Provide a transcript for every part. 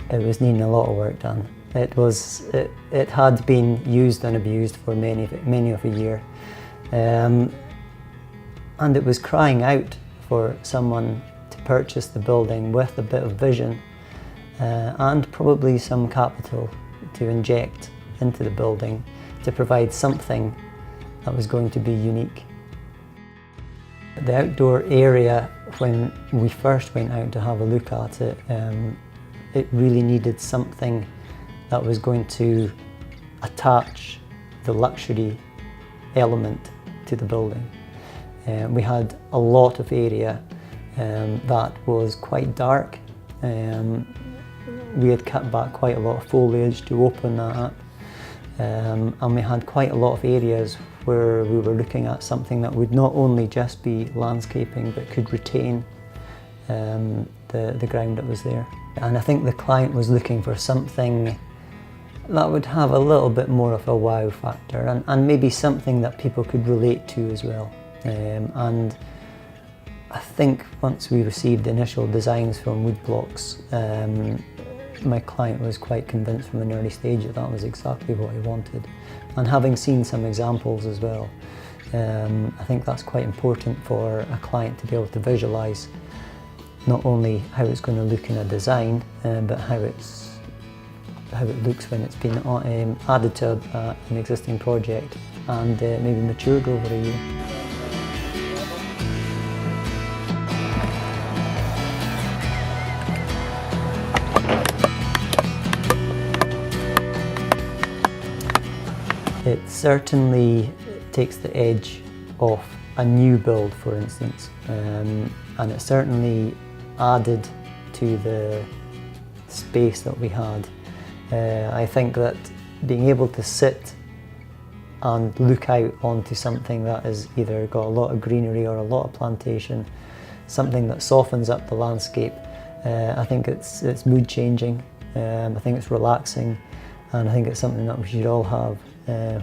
it was needing a lot of work done. It had been used and abused for many of a year, and it was crying out for someone to purchase the building with a bit of vision and probably some capital to inject into the building to provide something that was going to be unique. The outdoor area, when we first went out to have a look at it, it really needed something that was going to attach the luxury element to the building. We had a lot of area that was quite dark. We had cut back quite a lot of foliage to open that up, and we had quite a lot of areas where we were looking at something that would not only just be landscaping but could retain the ground that was there. And I think the client was looking for something that would have a little bit more of a wow factor, and maybe something that people could relate to as well. And I think once we received the initial designs from wood blocks, my client was quite convinced from an early stage that that was exactly what he wanted. And having seen some examples as well, I think that's quite important for a client to be able to visualise not only how it's going to look in a design, but how it looks when it's been added to an existing project and maybe matured over a year. It certainly takes the edge off a new build, for instance, and it certainly added to the space that we had. I think that being able to sit and look out onto something that has either got a lot of greenery or a lot of plantation, something that softens up the landscape, I think it's mood changing, I think it's relaxing, and I think it's something that we should all have,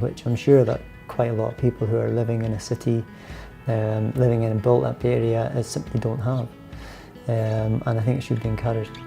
which I'm sure that quite a lot of people who are living in a city, living in a built up area, simply don't have. And I think it should be encouraged.